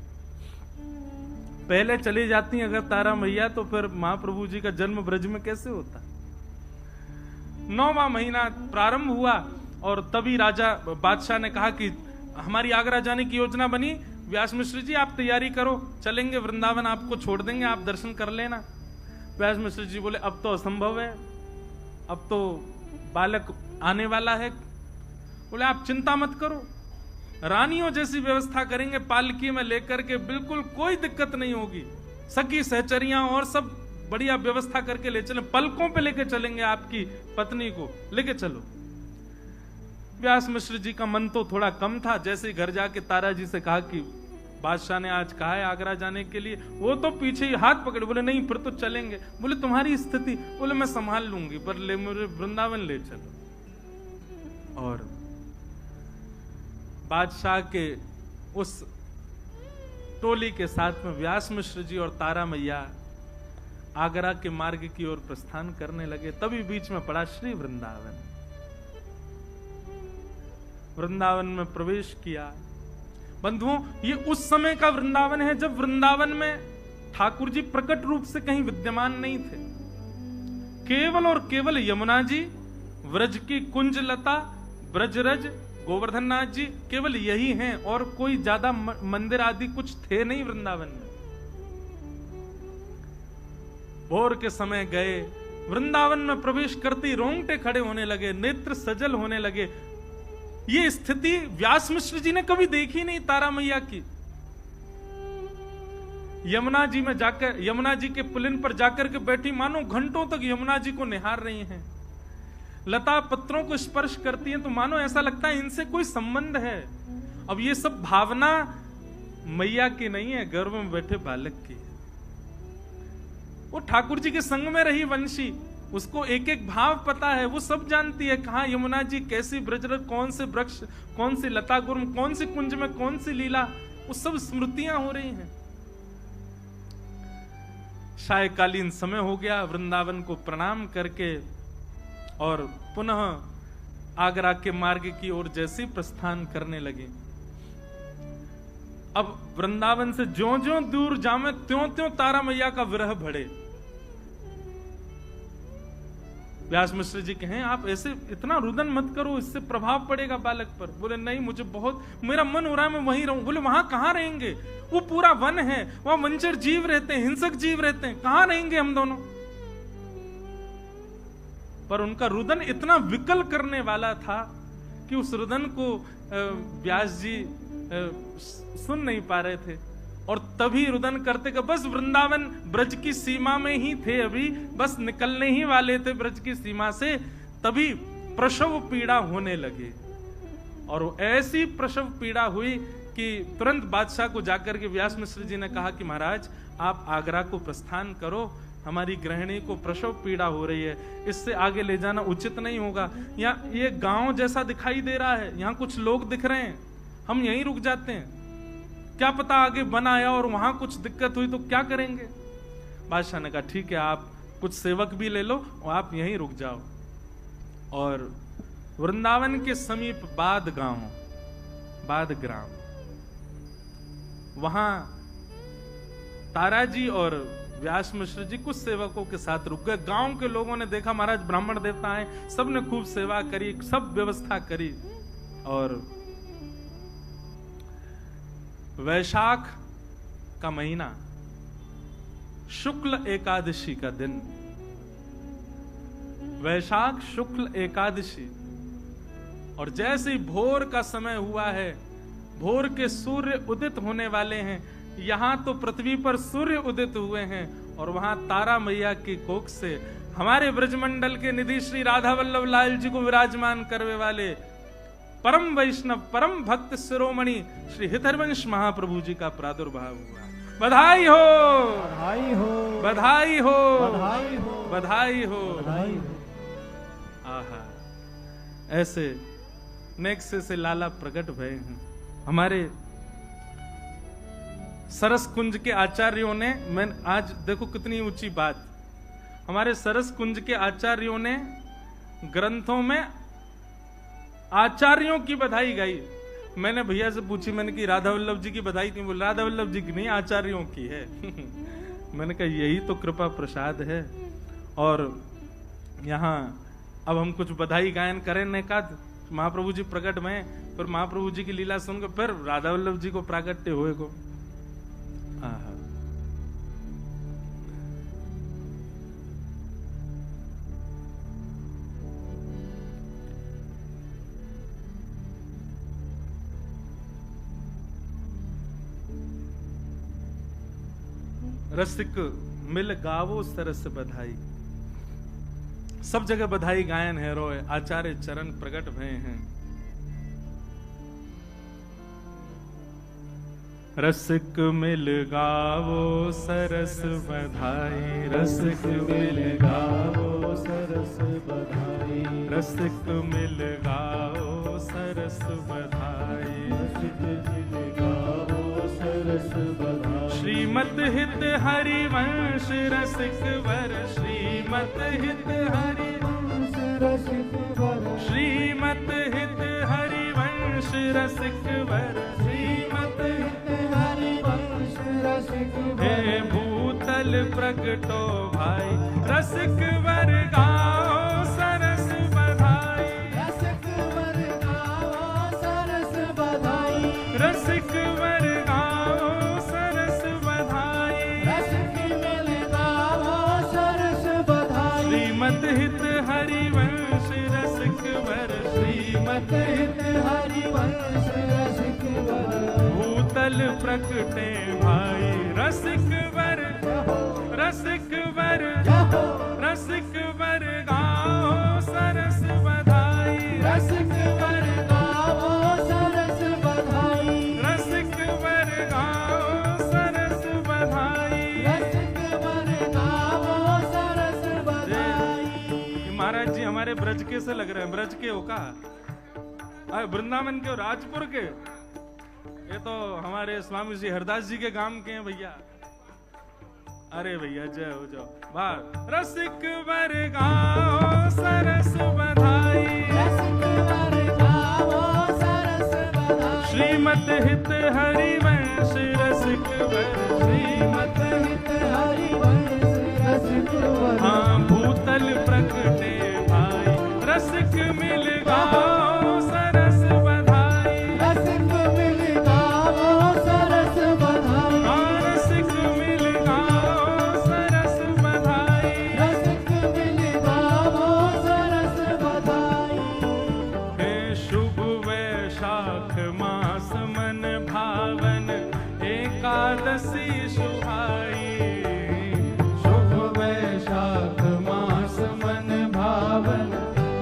पहले चली जाती अगर तारा मैया, तो फिर महाप्रभु जी का जन्म ब्रज में कैसे होता। 9वां महीना प्रारंभ हुआ और तभी राजा बादशाह ने कहा कि हमारी आगरा जाने की योजना बनी, व्यास मिश्र जी आप तैयारी करो, चलेंगे वृंदावन, आपको छोड़ देंगे, आप दर्शन कर लेना। व्यास मिश्र जी बोले अब तो असंभव है, अब तो बालक आने वाला है। बोले आप चिंता मत करो, रानियों जैसी व्यवस्था करेंगे, पालकी में लेकर के, बिल्कुल कोई दिक्कत नहीं होगी, सखी सहचरियां और सब बढ़िया व्यवस्था करके ले चलें, पलकों पे लेके चलेंगे, आपकी पत्नी को लेके चलो। व्यास मिश्र जी का मन तो थोड़ा कम था, जैसे ही घर जाके तारा जी से कहा कि बादशाह ने आज कहा है आगरा जाने के लिए, वो तो पीछे ही हाथ पकड़े, बोले नहीं फिर तो चलेंगे। बोले तुम्हारी स्थिति, बोले मैं संभाल लूंगी, पर ले मुझे वृंदावन ले चलो। और बादशाह के उस टोली के साथ में व्यास मिश्र जी और तारा मैया आगरा के मार्ग की ओर प्रस्थान करने लगे। तभी बीच में पड़ा श्री वृंदावन। वृंदावन में प्रवेश किया। बंधुओं, ये उस समय का वृंदावन है जब वृंदावन में ठाकुर जी प्रकट रूप से कहीं विद्यमान नहीं थे। केवल और केवल यमुना जी, व्रज की कुंज लता, ब्रजरज, गोवर्धन नाथ जी, केवल यही हैं, और कोई ज्यादा मंदिर आदि कुछ थे नहीं वृंदावन में। भोर के समय गए, वृंदावन में प्रवेश करते रोंगटे खड़े होने लगे, नेत्र सजल होने लगे। ये स्थिति व्यास मिश्र जी ने कभी देखी नहीं तारा मैया की। यमुना जी में जाकर, यमुना जी के पुलिन पर जाकर के बैठी, मानो घंटों तक यमुना जी को निहार रही हैं। लता पत्रों को स्पर्श करती हैं तो मानो ऐसा लगता है इनसे कोई संबंध है। अब ये सब भावना मैया की नहीं है, गर्भ में बैठे बालक की है। वो ठाकुर जी के संग में रही वंशी, उसको एक एक भाव पता है, वो सब जानती है कहाँ यमुना जी, कैसी ब्रजरथ, कौन से वृक्ष, कौन सी लता गुर्म, कौन सी कुंज में कौन सी लीला, वो सब स्मृतियां हो रही हैं। सायकालीन समय हो गया, वृंदावन को प्रणाम करके और पुनः आगरा के मार्ग की ओर जैसे प्रस्थान करने लगे। अब वृंदावन से ज्यों-ज्यों दूर जामे त्यों-त्यों तारा मैया का विरह बढ़े। व्यास मिश्र जी कहें आप ऐसे इतना रुदन मत करो, इससे प्रभाव पड़ेगा बालक पर। बोले नहीं, मुझे बहुत, मेरा मन हो रहा है मैं वहीं रहूं। बोले वहां कहां रहेंगे, वो पूरा वन है, वहां वंचर जीव रहते हैं, हिंसक जीव रहते हैं, कहां रहेंगे हम दोनों। पर उनका रुदन इतना विकल करने वाला था कि उस रुदन को व्यास जी सुन नहीं पा रहे थे। और तभी रुदन करते कि बस वृंदावन ब्रज की सीमा में ही थे, अभी बस निकलने ही वाले थे ब्रज की सीमा से, तभी प्रसव पीड़ा होने लगे। और वो ऐसी प्रसव पीड़ा हुई कि तुरंत बादशाह को जाकर के व्यास मिश्र जी ने कहा कि महाराज आप आगरा को प्रस्थान करो, हमारी गृहिणी को प्रसव पीड़ा हो रही है, इससे आगे ले जाना उचित नहीं होगा। यहाँ ये गांव जैसा दिखाई दे रहा है, यहाँ कुछ लोग दिख रहे हैं, हम यहीं रुक जाते हैं, क्या पता आगे बन आया और वहां कुछ दिक्कत हुई तो क्या करेंगे। बादशाह ने कहा ठीक है, आप कुछ सेवक भी ले लो और आप यहीं रुक जाओ। और वृंदावन के समीप बाद गांव, बाद ग्राम, वहां ताराजी और व्यास मिश्र जी कुछ सेवकों के साथ रुक गए। गांव के लोगों ने देखा महाराज ब्राह्मण देवता हैं, सबने खूब सेवा करी, सब व्यवस्था करी। और वैशाख का महीना, शुक्ल एकादशी का दिन, वैशाख शुक्ल एकादशी, और जैसे ही भोर का समय हुआ है, भोर के सूर्य उदित होने वाले हैं, यहां तो पृथ्वी पर सूर्य उदित हुए हैं और वहां तारा मैया की कोख से हमारे ब्रजमंडल के निधि श्री राधा वल्लभ लाल जी को विराजमान करने वाले परम वैष्णव परम भक्त शिरोमणि श्री हितरवंश महाप्रभु जी का प्रादुर्भाव हुआ। बधाई हो, बधाई हो, बधाई हो, बधाई हो, बधाई हो, बधाई हो। आहा, ऐसे नेक्से से लाला प्रकट भय हैं। हमारे सरस कुंज के आचार्यों ने, मैं आज देखो कितनी ऊंची बात, हमारे सरस कुंज के आचार्यों ने ग्रंथों में आचार्यों की बधाई गाई। मैंने भैया से पूछी, मैंने कि राधा वल्लभ जी की बधाई थी, बोले राधा वल्लभ जी की नहीं, आचार्यों की है। मैंने कहा यही तो कृपा प्रसाद है। और यहाँ अब हम कुछ बधाई गायन करें ने का, महाप्रभु जी प्रकट में, फिर महाप्रभु जी की लीला सुनकर फिर राधा वल्लभ जी को प्राकट्य हुए को। आहा, रसिक मिल गावो सरस बधाई। सब जगह बधाई गायन है रोए, आचार्य चरण प्रकट भय हैं। रसिक मिल गावो सरस बधाई, रसिक मिल गावो सरस बधाई, रसिक मिल गावो सरस बधाई, रसिक मिल गावो सरस बधाई। श्रीमत हित हरिवंश रसिक वर, श्रीमत हित हरिवंश रसिक वर, श्रीमत हित हरिवंश रसिक वर, श्रीमत हित हरिवंश रसिक वर। हे भूतल प्रगटो भाई, रसिक वर गाओ सरस बधाई, रसिक वर गाओ सरस बधाई, रसिक वर गाओ सरस बधाई, रसिक मिल गाओ सरस बधाई। श्रीमत हित हरिवंश रसिक वर, श्रीमत हित हरिवंश रसिक वर। भूतल प्रगटे भाई, रसिक वर, रसिक वर, रसिक वर गाओ सरस अरे ब्रज के से लग रहे हैं, ब्रज के हो का? अरे वृंदावन के हो, राजपुर के? ये तो हमारे स्वामी जी हरदास जी के गांव के हैं भैया। अरे भैया जय हो जाओ। बाहर रसिक वर गाओ सरस बधाई, रसिक वर गाओ सरस बधाई, श्रीमत हित हरिवंश रसिक वर, श्रीमत हित हरिवंश रसिक वर। हाँ भूतल प्रकटे भाई, रसिक मिल गाओ सरस बधाई, रसिक मिल गाओ सरस बधाई, हाँ रसिक मिल गाओ सरस बधाई, रसिक मिल गाओ सरस बधाई। हे शुभ वैशाख मास मन भावन, एकादशी सुहाई, शुभ वैशाख मास मन भावन,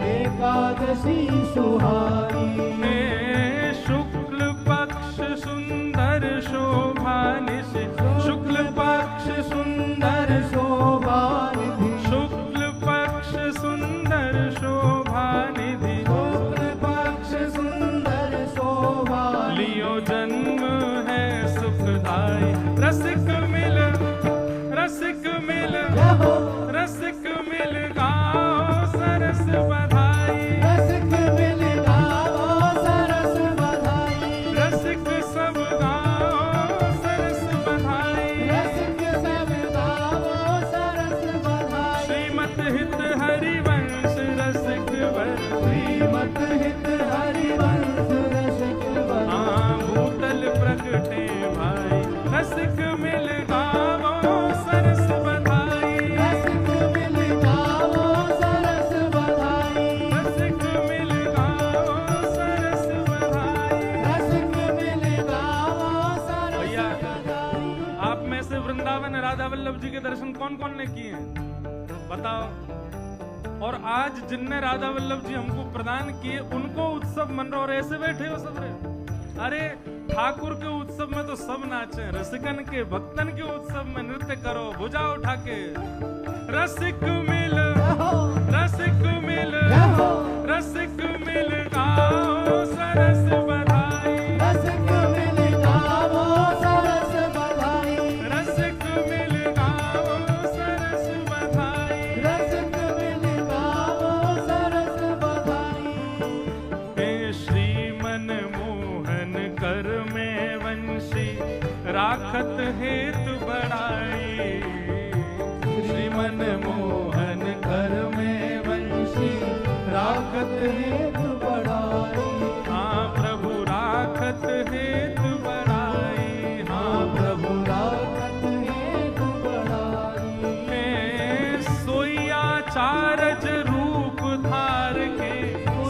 एकादशी सुहाई। हे शुक्ल पक्ष सुंदर शोभा निशि, शुक्ल पक्ष सुंदर शोभा निधि, शुक्ल पक्ष सुंदर शोभा निधि, शुक्ल पक्ष सुंदर शोभा लियो जन्म है सुखदाई, रसिक मिल रहो, रसिक मिल गाओ सरस बधाई, रसिक मिल गाओ सरस बधाई, रसिक सब गाओ सरस बधाई, रसिक सब गाओ सरस बधाई। श्रीमत हित हरिवंश रसिक वर, श्रीमत हित हरिवंश रसिक वर। हाँ भूतल प्रकटे भाई, रसिक मिल गाओ सरस बधाई, रसिक मिल गाओ सरस बधाई, रसिक मिल गाओ सरस बधाई। रसिक मिल गाओ सरस भैया, बधाई। आप में से वृंदावन राधा वल्लभ जी के दर्शन कौन कौन ने किए हैं बताओ। और आज जिनने राधा वल्लभ जी हमको प्रदान किए उनको उत्सव मन रहा, और ऐसे बैठे हो सब रे। अरे ठाकुर के उत्सव में तो सब नाचे, रसिकन के भक्तन के उत्सव में नृत्य करो, भुजा उठा के। रसिक मिल रहो, रसिक मिल रहो, रसिक मिल गाओ सरस बधाई, रसिक मिल गाओ सरस बधाई, रसिक मिल गाओ सरस बधाई, रसिक मिल गाओ सरस बधाई। हे श्रीमन मोहन कर में वंशी, राखत हेतु बढ़ाई, श्रीमन मोहन कर में वंशी, राखत हेतु बढ़ाई। हाँ प्रभु राखत हेतु बढ़ाई, हाँ प्रभु राखत हेतु बढ़ाई। मैं सोया चारज रूप धार के,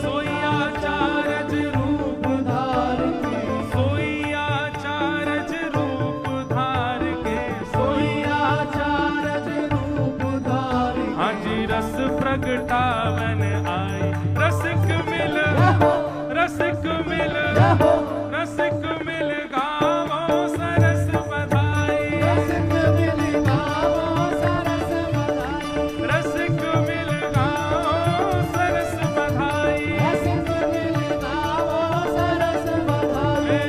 सोया चारज रूप, धार के, सोया चारज रूप धार के, सोया चारज रूप धार के। हाँ जी रस प्रगटावन आई, रसिक मिल रहो, रसिक मिल रहो, रसिक मिल गाओ सरस बधाई, रसिक मिल गाओ सरस बधाई, रसिक मिल गाओ सरस बधाई, रसिक मिल गाओ सरस बधाई।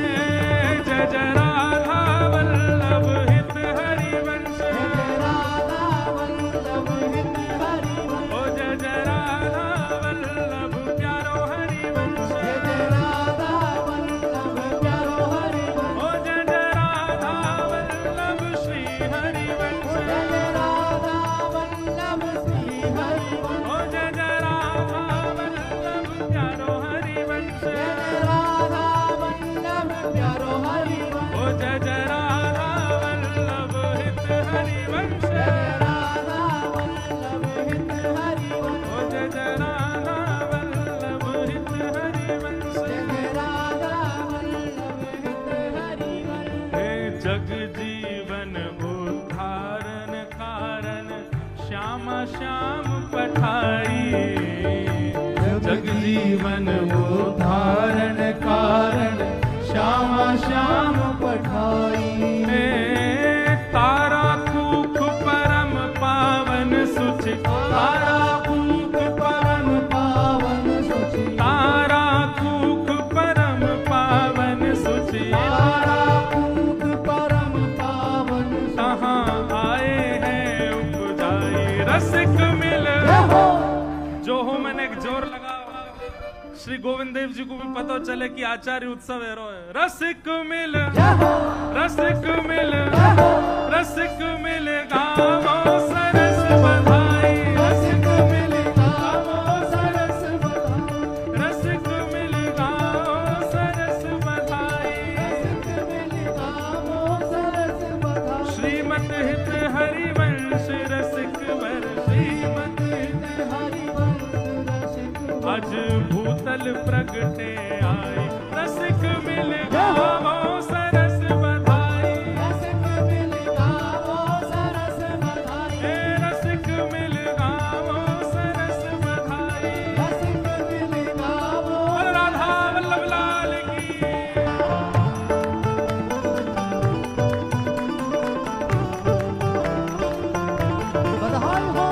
जय जय राधा वल्लभ हित हरिवंश, जय राधा वल्लभ हित हरिवंश, ओ जय जय राधा वल्लभ प्यारो हरिवंश, जय राधा वल्लभ प्यारो हरिवंश, ओ जय जय राधा वल्लभ श्री हरिवंश, जय राधा वल्लभ श्री हरिवंश, ओ जय जय राधा वल्लभ प्यारो हरिवंश, जय राधा वल्लभ प्यारो हरिवंश, ओ जय जय राधा वल्लभ हित हरिवंश, जय राधा वल्लभ हित हरिवंश, ओ जय जय राधा वल्लभ हित हरिवंश। जय राधा वल्लभ हित हरिवंश। हे जग जीवन उद्धारण कारण, श्यामा श्याम पठाई, जग जीवन उद्धारण कारण, श्यामा श्याम पठाई। हे तारा कूख परम पावन सुचि, तारा कूप परम श्री गोविंद देव जी को भी पता चले कि आचार्य उत्सव है रो रसिक मिल गावो सरस बधाई रसिक मिल गावो सरस बधाई श्रीमत हित हरिवंश रसिक वर श्रीमत हित हरिवंश आज भूतल प्रगटे आई रसिक मिल गावो सरस बधाई रसिक मिल गावो सरस बधाई रसिक मिल गावो सरस बधाई रसिक मिल गावो राधा वल्लभ लाल की बधाई हो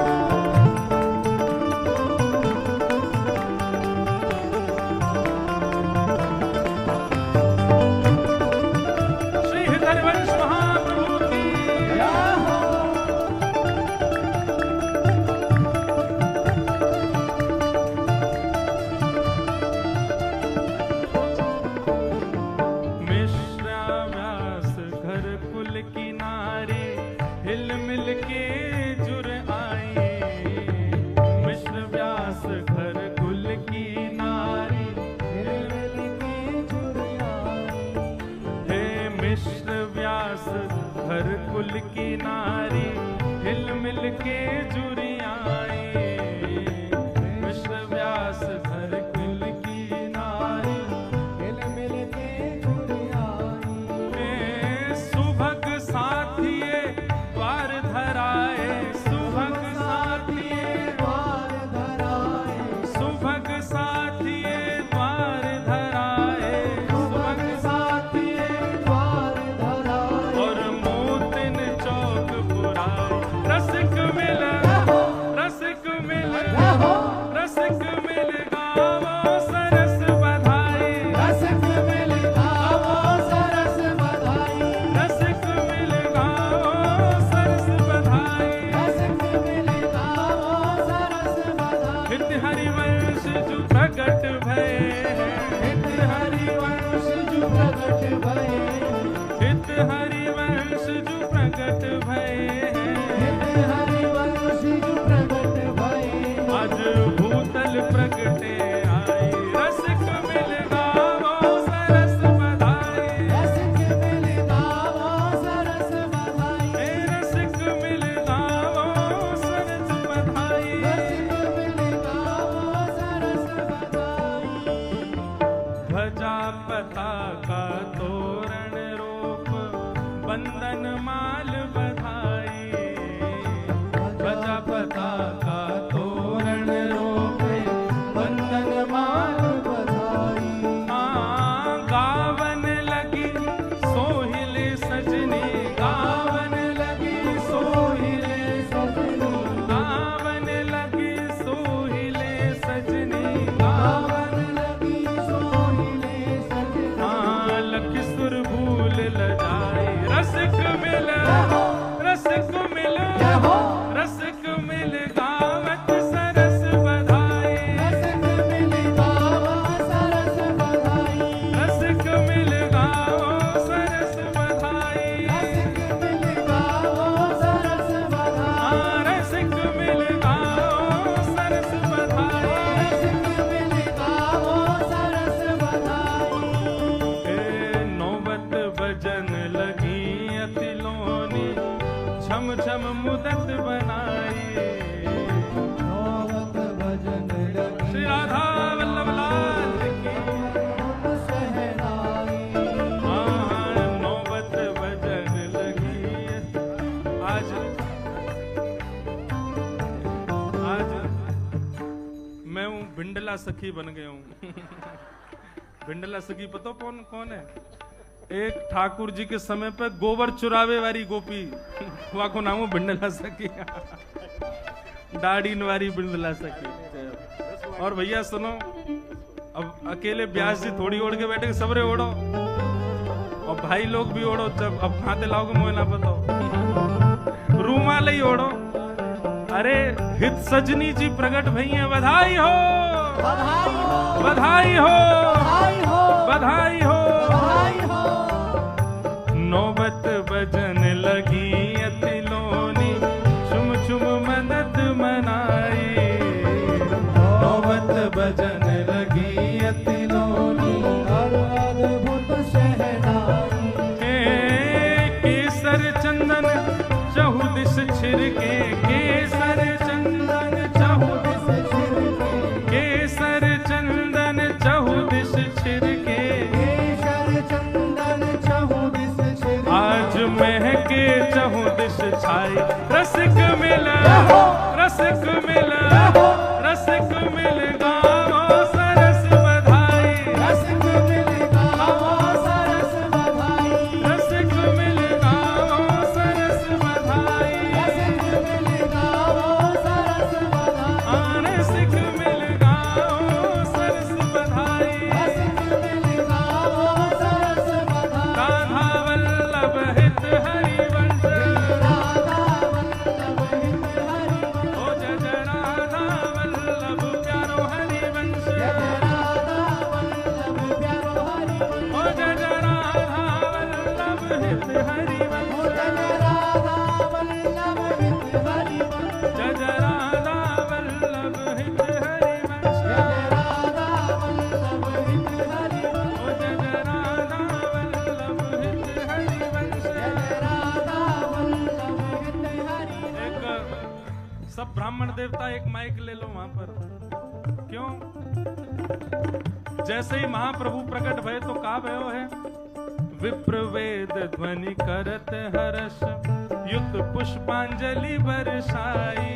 की नारी हिल मिल के जुरी आई मिश्र व्यास घर कुल की नारी हिल मिल के जुरी आई सुभग साथिये द्वार धराए सुभग साथिये द्वार धराए सुभग साथिये द्वार धराए सुभग साथिये द्वार धराए और मोतिन चौक पुराए रसिक मिल गावो सरस बधाई रसिक मिल गावो सरस बधाई रसिक मिल गावो सरस बधाई रसिक मिल गावो सरस बधाई हित हरिवंश जो प्रगट भये हित हरिवंश जो प्रगट भये हित हरिवंश जो प्रगट भये हित हरिवंश जो प्रगट भये आज भूतल प्रगटे आई रसिक मिल गावो सरस बधाई रसिक मिल गावो सरस बधाई रसिक मिल गावो सरस बधाई रसिक मिल गावो सरस बधाई ध्वजा पताका तोरण रोप बंदन माल बधाई ध्वजा पताका तोरण रोपे बंदन माल बधाई गावन लगी सोहिले सजनी गावन लगी सोहिले सजनी गावन लगी सोहिले सजनी गावन लगी सोहिले सजनी लखी सुर भूल लजाई रसिक मिल रसिक मिल गावत सरस बधाई रसिक मिल गावो सरस बधाई रसिक मिल गावो सरस बधाई रसिक मिल गावो सरस बधाई रसिक मिल गावो सरस बधाई रसिक मिल गावो सरस बधाई नौबत भजन लगी अतिलोनी छम छम मुदत बनाई नौबत भजन लगी श्री राधा वल्लभ लाल की सहनाई नौबत भजन लगी आज मैं हूँ भिंडला सखी बन गया हूँ भिंडला सखी पता कौन है एक ठाकुर जी के समय पे गोबर चुरावे वाली गोपी वहाँ को नाम भिंडला सखी दाढ़ी वाली भिंडला सखी और भैया सुनो अब अकेले ब्यास जी थोड़ी ओढ़ के बैठे सबरे ओढ़ो और भाई लोग भी ओढ़ो जब अब खाते लाओगे मुझे ना बताओ रूमाल ही ओढ़ो अरे हित सजनी जी प्रगट भई है बधाई हो बधाई हो बधाई हो बधाई हो बधाई हो बधाई हो नौबत बजन लगी अतिलोनी छुम छुम मदद मनाई नौबत बजन लगी अतिलोनी अद्भुत शहनाई केसर चंदन चहुदिश छिड़के केसर चंदन चहुदिश छिड़के केसर चंदन चहुदिश छिड़के केशर चंदन चहुदिस छिड़के आज महके चहुदिश छाई रसिक मिला रसिक मिला रसिक मिल गाओ सरस बधाई रसिक मिल गाओ सरस बधाई रसिक मिल गाओ सरस बधाई रसिक मिल गाओ सरस बधाई रसिक मिल गाओ सरस बधाई रसिक मिल गाओ सरस बधाई राधा वल्लभ हित हरिवंश राधा वल्लभ हित हरिवंश ओ जय जय राधा वल्लभ प्यारो हरिवंश जय राधा वल्लभ प्यारो हरिवंश ओ जय जय राधा वल्लभ हित हरिवंश जय राधा वल्लभ हित हरिवंश जय जय राधा वल्लभ हित हरिवंश जय राधा वल्लभ हित हरिवंश ओ जय जय राधा वल्लभ हित हरिवंश जय राधा वल्लभ हित हरिवंश एक सब ब्राह्मण देवता एक माइक ले लो वहां पर क्यों जैसे ही महाप्रभु प्रकट भय तो का भयो है विप्र वेद ध्वनि करत हर्ष युत पुष्पांजलि बरसाई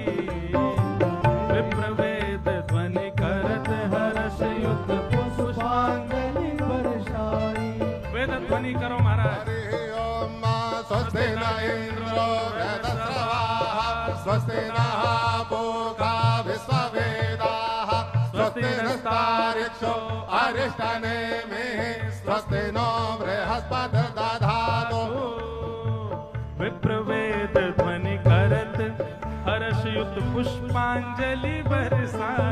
विप्र वेद ध्वनि करत हर्ष युत पुष्पांजलि बरसाई वेद ध्वनि करो महाराज हरि ओम स्वस्ति न इंद्रो वेदस्रवाः स्वस्ति नः पूषा विश्ववेदाः स्वस्ति नस्तार्क्ष्यो अरिष्टनेमिः स्वस्ति नो बृहस्पतिर्दधातु विप्र वेद ध्वनि करत हर्ष युत पुष्पांजलि बरसाई